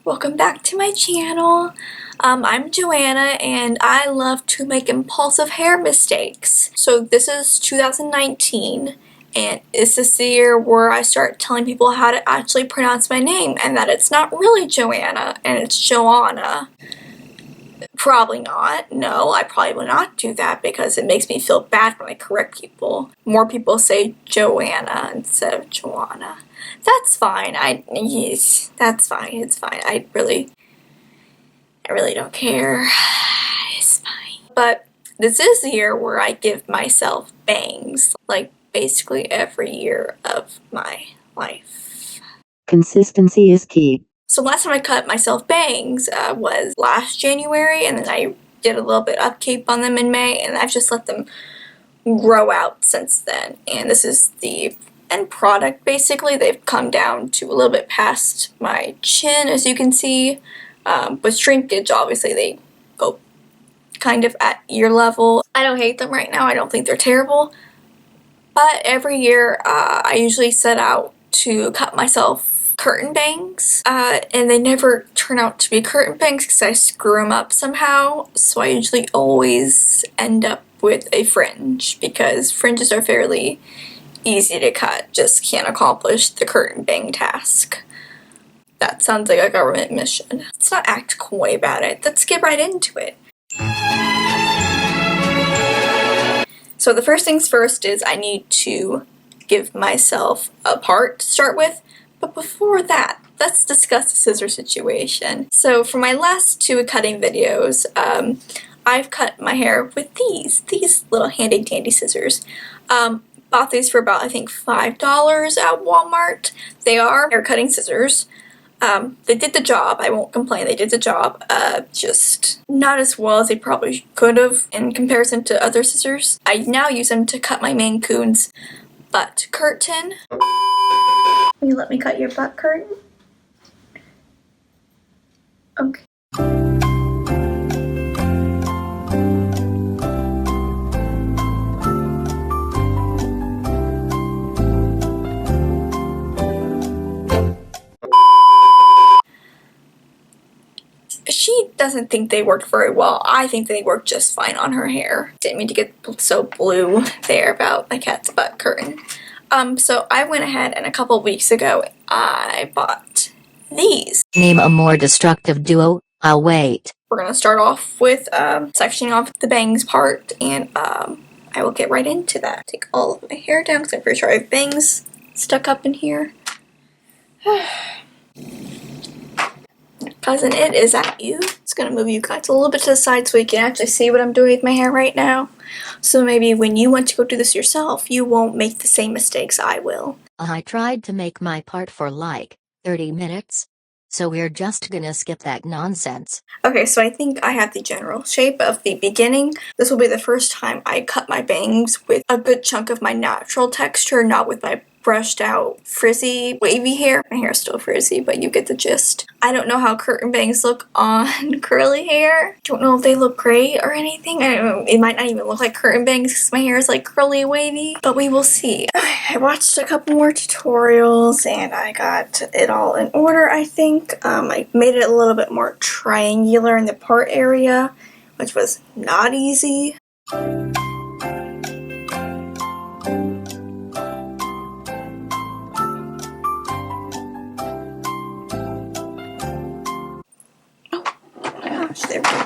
welcome back to my channel. I'm Joanna and I love to make impulsive hair mistakes. So this is 2019 and this is the year where I start telling people how to actually pronounce my name and that it's not really Joanna and it's Joanna. Probably not. No, I probably will not do that because it makes me feel bad when I correct people. More people say Joanna instead of Joanna. That's fine. That's fine. It's fine. I really don't care. It's fine. But this is the year where I give myself bangs, like basically every year of my life. Consistency is key. So last time I cut myself bangs was last January, and then I did a little bit upkeep on them in May, and I've just let them grow out since then. And this is the end product. Basically, they've come down to a little bit past my chin, as you can see. With shrinkage, obviously, they go kind of at ear level. I don't hate them right now. I don't think they're terrible. But every year, I usually set out to cut myself curtain bangs, and they never turn out to be curtain bangs because I screw them up somehow. So I usually always end up with a fringe because fringes are fairly easy to cut, just can't accomplish the curtain bang task. That sounds like a government mission. Let's not act coy about it. Let's get right into it. So the first things first is I need to give myself a part to start with. But before that, let's discuss the scissor situation. So for my last two cutting videos, I've cut my hair with these little handy dandy scissors. Bought these for about, I think, $5 at Walmart. They are hair cutting scissors. They did the job. I won't complain. They did the job. Just not as well as they probably could have in comparison to other scissors. I now use them to cut my Maine Coon's butt curtain. Will you let me cut your butt curtain? Okay. She doesn't think they worked very well. I think they worked just fine on her hair. Didn't mean to get so blue there about my cat's butt curtain. So I went ahead and a couple weeks ago, I bought these. Name a more destructive duo. I'll wait. We're gonna start off with sectioning off the bangs part, and I will get right into that. Take all of my hair down because I'm pretty sure I have bangs stuck up in here. Cousin, it is at you. It's gonna move you guys a little bit to the side so you can actually see what I'm doing with my hair right now. So maybe when you want to go do this yourself, you won't make the same mistakes I will. I tried to make my part for like 30 minutes. So we're just gonna skip that nonsense. Okay, so I think I have the general shape of the beginning. This will be the first time I cut my bangs with a good chunk of my natural texture, not with my brushed out frizzy wavy hair. My hair is still frizzy, but you get the gist. I don't know how curtain bangs look on curly hair. Don't know if they look great or anything. I don't know, it might not even look like curtain bangs because my hair is like curly wavy, but we will see. I watched a couple more tutorials and I got it all in order, I think. I made it a little bit more triangular in the part area, which was not easy.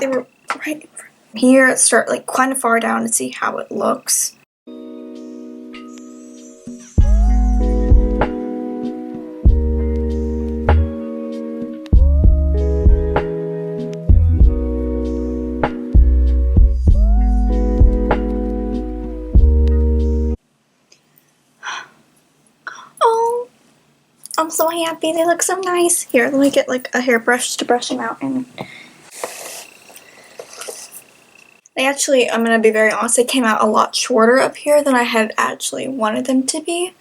They were right in front. Here, let's start like kind of far down and see how it looks. Oh, I'm so happy. They look so nice. Here, let me get like a hairbrush to brush them out in. They actually, I'm going to be very honest, they came out a lot shorter up here than I had actually wanted them to be.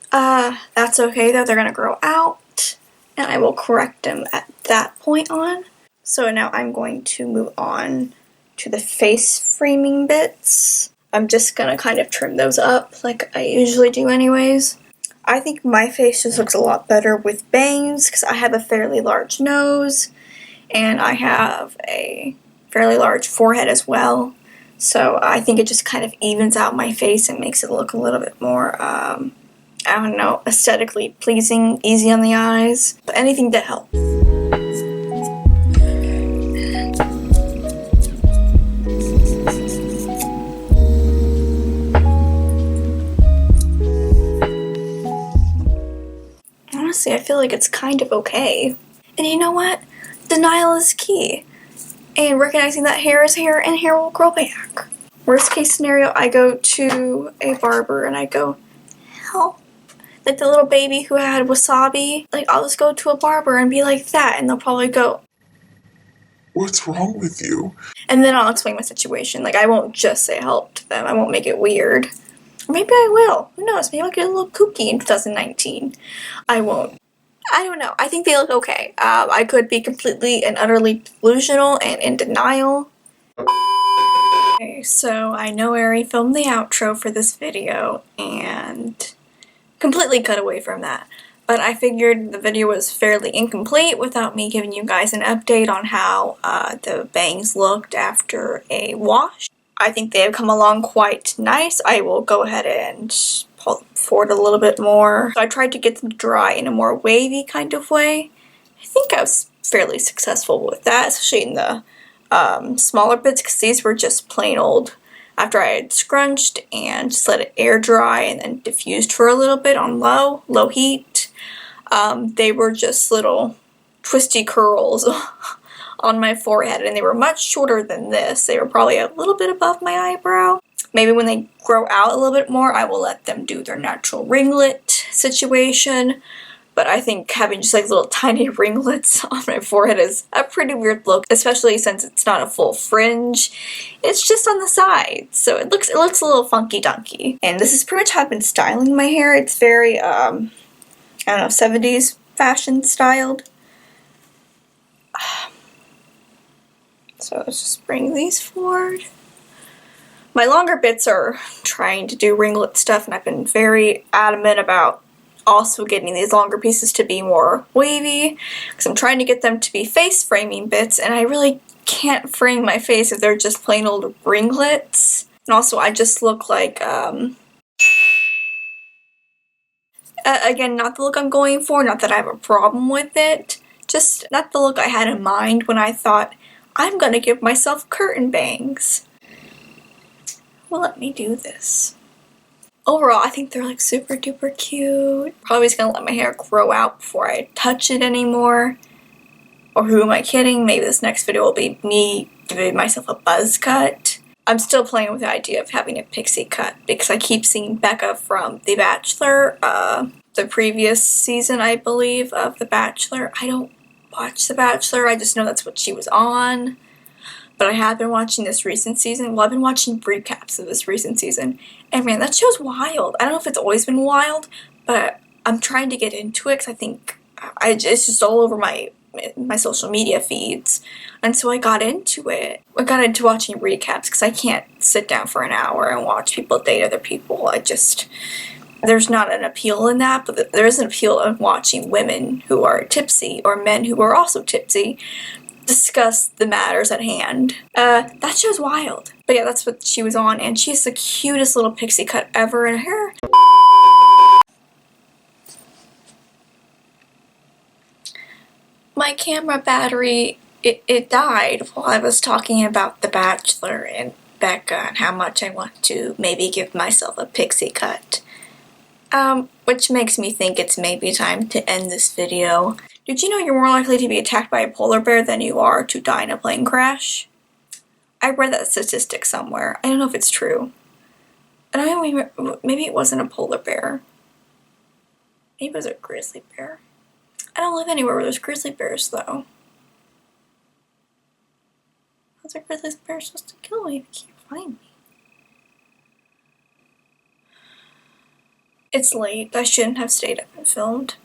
That's okay though, they're going to grow out, and I will correct them at that point on. So now I'm going to move on to the face framing bits. I'm just going to kind of trim those up like I usually do anyways. I think my face just looks a lot better with bangs because I have a fairly large nose and I have a fairly large forehead as well. So I think it just kind of evens out my face and makes it look a little bit more, I don't know, aesthetically pleasing, easy on the eyes, but anything to help. Honestly, I feel like it's kind of okay. And you know what? Denial is key. And recognizing that hair is hair and hair will grow back. Worst case scenario, I go to a barber and I go, help. Like the little baby who had wasabi. Like, I'll just go to a barber and be like that, and they'll probably go, what's wrong with you? And then I'll explain my situation. Like, I won't just say help to them. I won't make it weird. Or maybe I will. Who knows? Maybe I'll get a little kooky in 2019. I won't. I don't know. I think they look okay. I could be completely and utterly delusional and in denial. Okay, so I know I already filmed the outro for this video and completely cut away from that. But I figured the video was fairly incomplete without me giving you guys an update on how the bangs looked after a wash. I think they have come along quite nice. I will go ahead and pull forward a little bit more. So I tried to get them to dry in a more wavy kind of way. I think I was fairly successful with that, especially in the smaller bits, because these were just plain old after I had scrunched and just let it air dry and then diffused for a little bit on low heat. They were just little twisty curls on my forehead, and they were much shorter than this. They were probably a little bit above my eyebrow. Maybe when they grow out a little bit more, I will let them do their natural ringlet situation. But I think having just like little tiny ringlets on my forehead is a pretty weird look, especially since it's not a full fringe. It's just on the side, so it looks a little funky dunky. And this is pretty much how I've been styling my hair. It's very, I don't know, 70s fashion styled. So let's just bring these forward. My longer bits are trying to do ringlet stuff, and I've been very adamant about also getting these longer pieces to be more wavy, because I'm trying to get them to be face framing bits, and I really can't frame my face if they're just plain old ringlets. And also I just look like, again, not the look I'm going for, not that I have a problem with it, just not the look I had in mind when I thought, I'm gonna give myself curtain bangs. Well, let me do this. Overall, I think they're like super duper cute. Probably just gonna let my hair grow out before I touch it anymore. Or who am I kidding? Maybe this next video will be me giving myself a buzz cut. I'm still playing with the idea of having a pixie cut because I keep seeing Becca from The Bachelor, the previous season, I believe, of The Bachelor. I don't watch The Bachelor, I just know that's what she was on. But I have been watching this recent season. Well, I've been watching recaps of this recent season. And man, that show's wild. I don't know if it's always been wild, but I'm trying to get into it because I think it's just all over my social media feeds. And so I got into it. I got into watching recaps because I can't sit down for an hour and watch people date other people. There's not an appeal in that, but there is an appeal in watching women who are tipsy or men who are also tipsy discuss the matters at hand. That show's wild. But yeah, that's what she was on, and she has the cutest little pixie cut ever in her. My camera battery, it died while I was talking about The Bachelor and Becca and how much I want to maybe give myself a pixie cut. Which makes me think it's maybe time to end this video. Did you know you're more likely to be attacked by a polar bear than you are to die in a plane crash? I read that statistic somewhere. I don't know if it's true. And I don't even, maybe it wasn't a polar bear. Maybe it was a grizzly bear. I don't live anywhere where there's grizzly bears, though. How's a grizzly bear supposed to kill me if he can't find me? It's late. I shouldn't have stayed up and filmed.